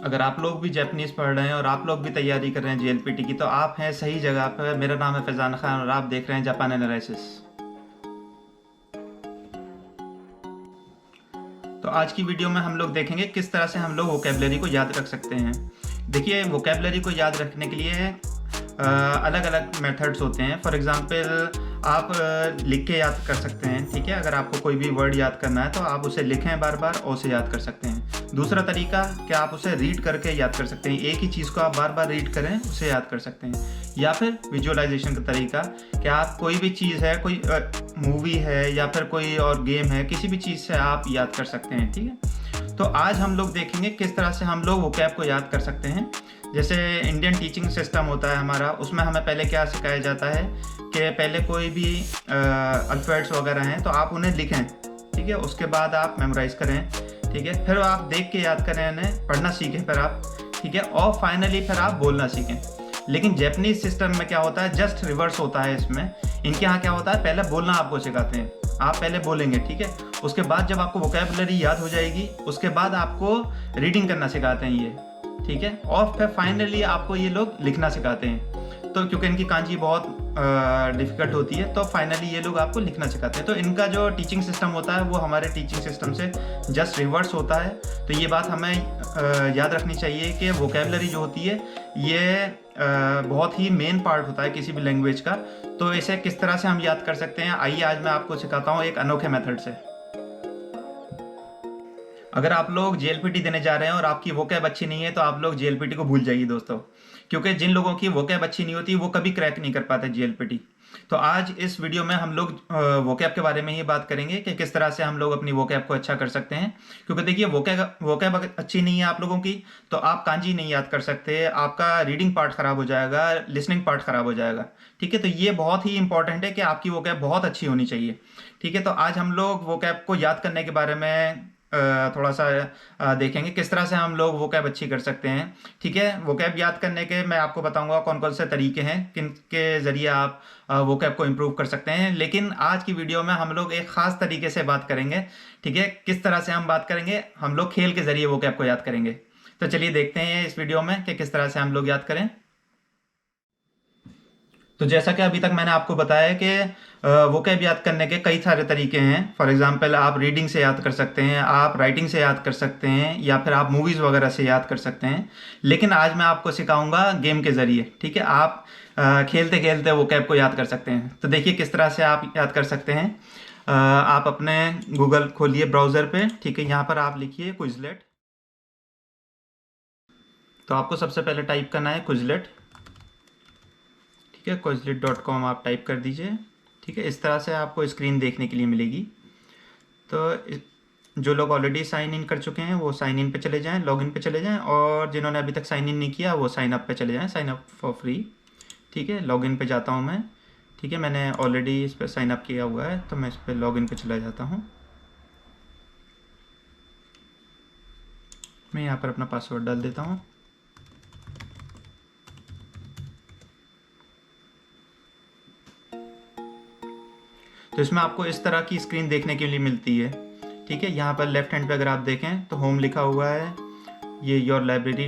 अगर आप लोग भी जैपनीज़ पढ़ रहे हैं और आप लोग भी तैयारी कर रहे हैं जेएलपीटी की, तो आप हैं सही जगह पर। मेरा नाम है फैज़ान खान और आप देख रहे हैं जापान एनालिसिस। तो आज की वीडियो में हम लोग देखेंगे किस तरह से हम लोग वोकेबलरी को याद रख सकते हैं। देखिए, वोकेबलरी को याद रखने के लिए अलग अलग मेथड्स होते हैं। फॉर एग्ज़ाम्पल आप लिख के याद कर सकते हैं, ठीक है। अगर आपको कोई भी वर्ड याद करना है तो आप उसे लिखें बार बार और उसे याद कर सकते हैं। दूसरा तरीका कि आप उसे रीड करके याद कर सकते हैं। एक ही चीज़ को आप बार बार रीड करें, उसे याद कर सकते हैं। या फिर विजुअलाइजेशन का तरीका कि आप कोई भी चीज़ है, कोई मूवी है या फिर कोई और गेम है, किसी भी चीज़ से आप याद कर सकते हैं, ठीक है। तो आज हम लोग देखेंगे किस तरह से हम लोग वोकैब को याद कर सकते हैं। जैसे इंडियन टीचिंग सिस्टम होता है हमारा, उसमें हमें पहले क्या सिखाया जाता है कि पहले कोई भी अल्फ़ाबेट्स वगैरह हैं तो आप उन्हें लिखें, ठीक है। उसके बाद आप मेमोराइज़ करें, ठीक है। फिर आप देख के याद करें, उन्हें पढ़ना सीखें फिर आप, ठीक है। और फाइनली फिर आप बोलना सीखें। लेकिन जैपनीज़ सिस्टम में क्या होता है, जस्ट रिवर्स होता है। इसमें इनके यहाँ क्या होता है, पहले बोलना आपको सिखाते हैं। आप पहले बोलेंगे, ठीक है। उसके बाद जब आपको वोकैबुलरी याद हो जाएगी, उसके बाद आपको रीडिंग करना सिखाते हैं ये, ठीक है। और फिर फाइनली आपको ये लोग लिखना सिखाते हैं। तो क्योंकि इनकी कांजी बहुत डिफ़िकल्ट होती है, तो फाइनली ये लोग आपको लिखना सिखाते हैं। तो इनका जो टीचिंग सिस्टम होता है वो हमारे टीचिंग सिस्टम से जस्ट रिवर्स होता है। तो ये बात हमें याद रखनी चाहिए कि वोकैबुलरी जो होती है ये बहुत ही मेन पार्ट होता है किसी भी लैंग्वेज का। तो इसे किस तरह से हम याद कर सकते हैं, आइए आज मैं आपको सिखाता हूँ एक अनोखे मेथड से। अगर आप लोग जेएलपीटी देने जा रहे हैं और आपकी वोकैब अच्छी नहीं है तो आप लोग जेएलपीटी को भूल जाइए दोस्तों, क्योंकि जिन लोगों की वोकैब अच्छी नहीं होती वो कभी क्रैक नहीं कर पाते जेएलपीटी। तो आज इस वीडियो में हम लोग वोकैब के बारे में ही बात करेंगे कि किस तरह से हम लोग अपनी वोकैब को अच्छा कर सकते हैं। क्योंकि देखिए, वोकैब अगर अच्छी नहीं है आप लोगों की तो आप कांजी नहीं याद कर सकते, आपका रीडिंग पार्ट खराब हो जाएगा, लिसनिंग पार्ट खराब हो जाएगा, ठीक है। तो ये बहुत ही इंपॉर्टेंट है कि आपकी वोकैब बहुत अच्छी होनी चाहिए, ठीक है। तो आज हम लोग वोकैब को याद करने के बारे में थोड़ा सा देखेंगे किस तरह से हम लोग वोकैब अच्छी कर सकते हैं, ठीक है। वोकैब याद करने के मैं आपको बताऊंगा कौन कौन से तरीके हैं, किन के ज़रिए आप वोकैब को इम्प्रूव कर सकते हैं। लेकिन आज की वीडियो में हम लोग एक ख़ास तरीके से बात करेंगे, ठीक है। किस तरह से हम बात करेंगे, हम लोग खेल के ज़रिए वोकैब को याद करेंगे। तो चलिए देखते हैं इस वीडियो में कि किस तरह से हम लोग याद करें। तो जैसा कि अभी तक मैंने आपको बताया है कि वोकैब याद करने के कई सारे तरीके हैं। फॉर एग्जांपल आप रीडिंग से याद कर सकते हैं, आप राइटिंग से याद कर सकते हैं, या फिर आप मूवीज़ वगैरह से याद कर सकते हैं। लेकिन आज मैं आपको सिखाऊंगा गेम के ज़रिए, ठीक है। आप खेलते खेलते वोकैब को याद कर सकते हैं। तो देखिए किस तरह से आप याद कर सकते हैं। आप अपने गूगल खोलिए ब्राउज़र पे, ठीक है। यहाँ पर आप लिखिए क्विज़लेट। तो आपको सबसे पहले टाइप करना है क्विज़लेट, ठीक है। quizlet.com आप टाइप कर दीजिए, ठीक है। इस तरह से आपको स्क्रीन देखने के लिए मिलेगी। तो जो लोग ऑलरेडी साइन इन कर चुके हैं वो साइन इन पे चले जाएं, लॉगिन पे चले जाएं, और जिन्होंने अभी तक साइन इन नहीं किया वो साइन अप पे चले जाएं, साइन अप फॉर फ्री, ठीक है। लॉगिन पे जाता हूं मैं, ठीक है। मैंने ऑलरेडी इस पर साइन अप किया हुआ है तो मैं इस पर लॉगिन पे चला जाता हूँ। मैं यहाँ पर अपना पासवर्ड डाल देता हूँ। तो इसमें आपको इस तरह की स्क्रीन देखने के लिए मिलती है, ठीक है। यहाँ पर लेफ्ट हैंड पे अगर आप देखें तो होम लिखा हुआ है, ये योर लाइब्रेरी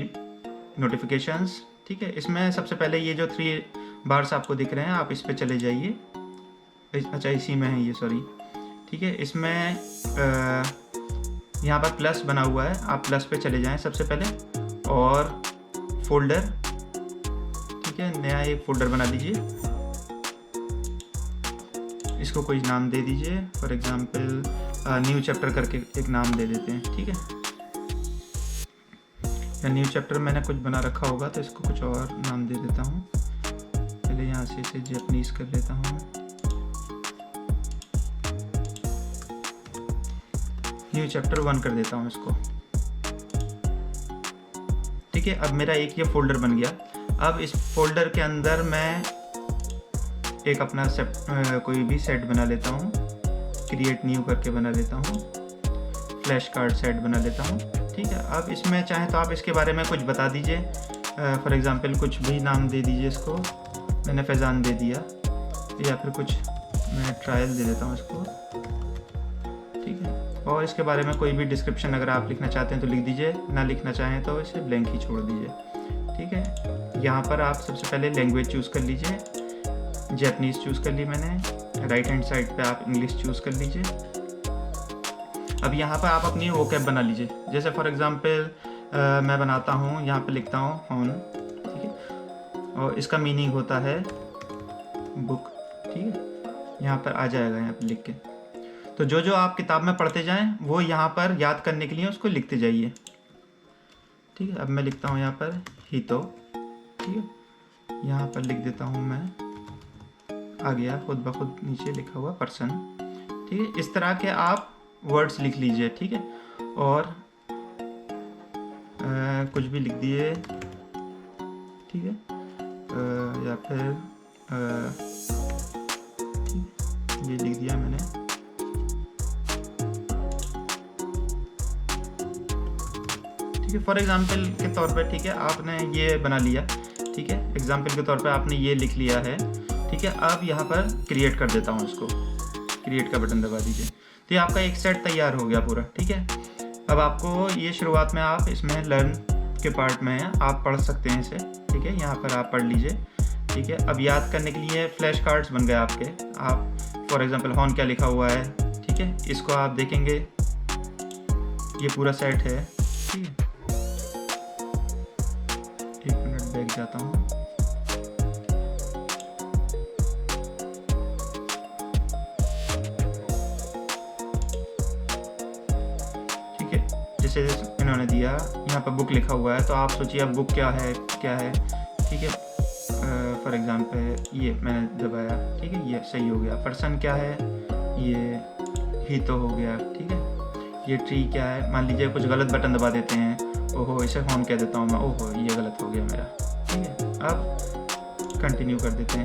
नोटिफिकेशंस, ठीक है। इसमें सबसे पहले ये जो 3 बार्स आपको दिख रहे हैं आप इस पे चले जाइए। अच्छा, इसी में है ये, सॉरी, ठीक है। इसमें यहाँ पर प्लस बना हुआ है, आप प्लस पे चले जाएं सबसे पहले, और फोल्डर, ठीक है। नया एक फोल्डर बना दीजिए, इसको कोई नाम दे दीजिए। फॉर एग्जांपल न्यू चैप्टर करके एक नाम दे देते हैं, ठीक है। या न्यू चैप्टर मैंने कुछ बना रखा होगा तो इसको कुछ और नाम दे देता हूँ। पहले यहाँ से इसे जैपनीज कर लेता हूँ, न्यू चैप्टर 1 कर देता हूँ इसको, ठीक है। अब मेरा एक ये फोल्डर बन गया। अब इस फोल्डर के अंदर मैं एक अपना कोई भी सेट बना लेता हूँ, क्रिएट न्यू करके बना लेता हूँ, फ्लैश कार्ड सेट बना लेता हूँ, ठीक है। अब इसमें चाहे तो आप इसके बारे में कुछ बता दीजिए। फॉर एग्जांपल कुछ भी नाम दे दीजिए इसको, मैंने फैज़ान दे दिया, या फिर कुछ मैं ट्रायल दे देता हूँ इसको, ठीक है। और इसके बारे में कोई भी डिस्क्रिप्शन अगर आप लिखना चाहते हैं तो लिख दीजिए, ना लिखना चाहें तो इसे ब्लैंक ही छोड़ दीजिए। ठीक है, यहाँ पर आप सबसे पहले लैंग्वेज चूज़ कर लीजिए। जैपनीज़ चूज़ कर ली मैंने। राइट हैंड साइड पे आप इंग्लिश चूज़ कर लीजिए। अब यहाँ पर आप अपनी वोकैब बना लीजिए। जैसे फॉर एग्जांपल मैं बनाता हूँ, यहाँ पे लिखता हूँ हॉर्न। ठीक है, और इसका मीनिंग होता है बुक। ठीक है, यहाँ पर आ जाएगा यहाँ पर लिख के। तो जो जो आप किताब में पढ़ते जाएं वो यहाँ पर याद करने के लिए उसको लिखते जाइए। ठीक है, अब मैं लिखता हूँ यहाँ पर हितो। ठीक है, यहाँ पर लिख देता हूँ मैं, आ गया खुद ब खुद नीचे लिखा हुआ पर्सन। ठीक है, इस तरह के आप वर्ड्स लिख लीजिए। ठीक है, और कुछ भी लिख दिए। ठीक है, या फिर ये लिख दिया मैंने। ठीक है, फॉर एग्जांपल के तौर पे, ठीक है, आपने ये बना लिया। ठीक है, एग्जांपल के तौर पे आपने ये लिख लिया है। ठीक है, अब यहाँ पर क्रिएट कर देता हूँ इसको। क्रिएट का बटन दबा दीजिए, तो ये आपका एक सेट तैयार हो गया पूरा। ठीक है, अब आपको ये शुरुआत में आप इसमें लर्न के पार्ट में आप पढ़ सकते हैं इसे। ठीक है, यहाँ पर आप पढ़ लीजिए। ठीक है, अब याद करने के लिए फ्लैश कार्ड्स बन गए आपके। आप फॉर एग्जांपल हॉर्न क्या लिखा हुआ है, ठीक है, इसको आप देखेंगे ये पूरा सेट है। ठीक है, एक मिनट बैक जाता हूँ। ठीक है, जैसे इन्होंने दिया यहाँ पर बुक लिखा हुआ है, तो आप सोचिए अब बुक क्या है क्या है। ठीक है, फॉर एग्जांपल ये मैंने दबाया। ठीक है, ये सही हो गया। पर्सन क्या है, ये ही तो हो गया। ठीक है, ये ट्री क्या है, मान लीजिए कुछ गलत बटन दबा देते हैं, ओहो इसे हॉर्न कह देता हूँ मैं, ओहो ये गलत हो गया मेरा। ठीक है, अब कंटिन्यू कर देते हैं,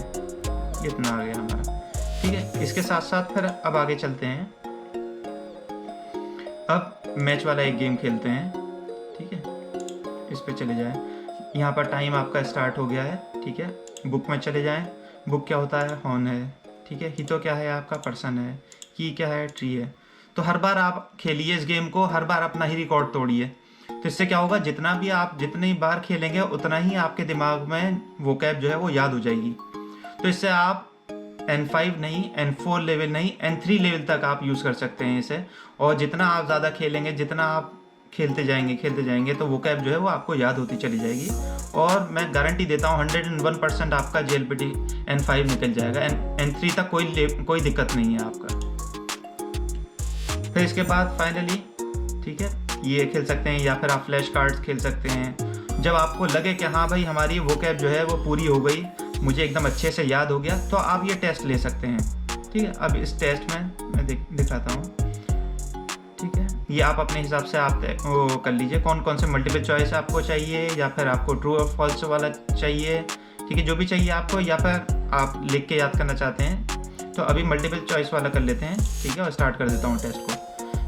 इतना आ गया हमारा। ठीक है, इसके साथ साथ फिर अब आगे चलते हैं। अब मैच वाला एक गेम खेलते हैं। ठीक है, इस पे चले जाएं। यहाँ पर टाइम आपका स्टार्ट हो गया है। ठीक है, बुक में चले जाएं। बुक क्या होता है, हॉर्न है। ठीक है, हितो क्या है आपका, पर्सन है। की क्या है, ट्री है। तो हर बार आप खेलिए इस गेम को, हर बार अपना ही रिकॉर्ड तोड़िए। तो इससे क्या होगा, जितनी बार खेलेंगे उतना ही आपके दिमाग में वोकैब जो है वो याद हो जाएगी। तो इससे आप N5 नहीं, N4 लेवल नहीं, N3 लेवल तक आप यूज़ कर सकते हैं इसे। और जितना आप ज़्यादा खेलेंगे, जितना आप खेलते जाएंगे तो वोकैब जो है वो आपको याद होती चली जाएगी। और मैं गारंटी देता हूँ 101% आपका JLPT N5 निकल जाएगा। N3 तक कोई दिक्कत नहीं है आपका। फिर इसके बाद फाइनली, ठीक है, ये खेल सकते हैं या फिर आप फ्लैश कार्ड्स खेल सकते हैं। जब आपको लगे कि हाँ भाई हमारी वोकैब जो है वो पूरी हो गई, मुझे एकदम अच्छे से याद हो गया, तो आप ये टेस्ट ले सकते हैं। ठीक है, अब इस टेस्ट में मैं दिखाता हूँ। ठीक है, ये आप अपने हिसाब से आप वो कर लीजिए कौन कौन से मल्टीपल चॉइस आपको चाहिए, या फिर आपको ट्रू और फॉल्स वाला चाहिए। ठीक है, जो भी चाहिए आपको, या फिर आप लिख के याद करना चाहते हैं तो अभी मल्टीपल चॉइस वाला कर लेते हैं। ठीक है, और स्टार्ट कर देता हूँ टेस्ट को।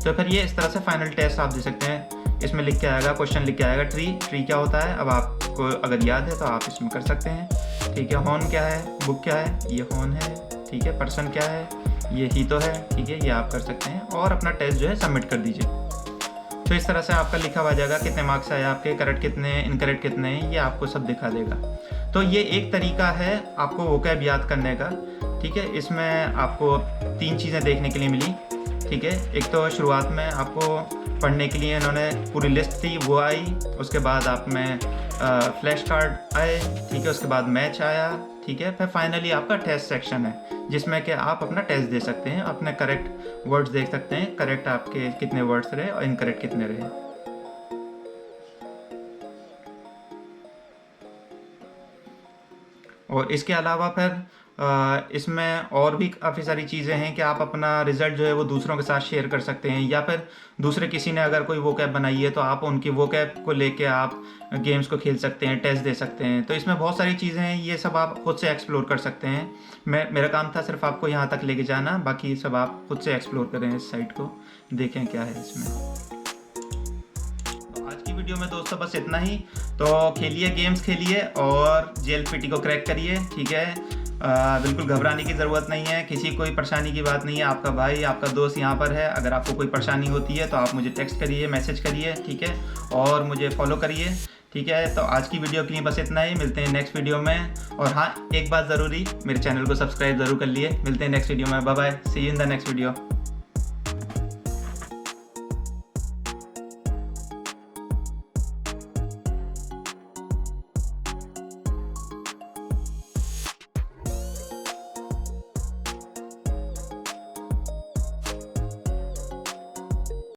तो फिर ये इस तरह से फाइनल टेस्ट आप दे सकते हैं। इसमें लिख के आएगा, क्वेश्चन लिख के आएगा ट्री क्या होता है। अब आपको अगर याद है तो आप इसमें कर सकते हैं। ठीक है, हॉर्न क्या है, बुक क्या है, ये हॉर्न है। ठीक है, पर्सन क्या है, ये ही तो है। ठीक है, ये आप कर सकते हैं और अपना टेस्ट जो है सबमिट कर दीजिए। तो इस तरह से आपका लिखा हुआ जाएगा कितने मार्क्स आए आपके, करेक्ट कितने हैं, इनकरेक्ट कितने हैं, ये आपको सब दिखा देगा। तो ये एक तरीका है आपको वोकैब याद करने का। ठीक है, इसमें आपको 3 चीज़ें देखने के लिए मिली। ठीक है, एक तो शुरुआत में आपको पढ़ने के लिए इन्होंने पूरी लिस्ट थी वो आई, उसके बाद आप में फ्लैश कार्ड आए। ठीक है, उसके बाद मैच आया। ठीक है, फिर फाइनली आपका टेस्ट सेक्शन है जिसमें कि आप अपना टेस्ट दे सकते हैं, अपने करेक्ट वर्ड्स देख सकते हैं, करेक्ट आपके कितने वर्ड्स रहे और इनकरेक्ट कितने रहे। और इसके अलावा फिर इसमें और भी काफ़ी सारी चीज़ें हैं कि आप अपना रिज़ल्ट जो है वो दूसरों के साथ शेयर कर सकते हैं, या फिर दूसरे किसी ने अगर कोई वोकैब बनाई है तो आप उनकी वोकैब को लेके आप गेम्स को खेल सकते हैं, टेस्ट दे सकते हैं। तो इसमें बहुत सारी चीज़ें हैं, ये सब आप खुद से एक्सप्लोर कर सकते हैं। मेरा काम था सिर्फ आपको यहाँ तक लेके जाना, बाकी सब आप खुद से एक्सप्लोर करें, इस साइट को देखें क्या है इसमें। तो आज की वीडियो में दोस्तों बस इतना ही। तो खेलिए, गेम्स खेलिए और JLPT को क्रैक करिए। ठीक है, बिल्कुल घबराने की ज़रूरत नहीं है, किसी कोई परेशानी की बात नहीं है। आपका भाई, आपका दोस्त यहाँ पर है। अगर आपको कोई परेशानी होती है तो आप मुझे टेक्स्ट करिए, मैसेज करिए, ठीक है, और मुझे फॉलो करिए, ठीक है। तो आज की वीडियो के लिए बस इतना ही, मिलते हैं नेक्स्ट वीडियो में। और हाँ, एक बात ज़रूरी, मेरे चैनल को सब्सक्राइब ज़रूर कर लिए। मिलते हैं नेक्स्ट वीडियो में, bye bye, see you in the next video.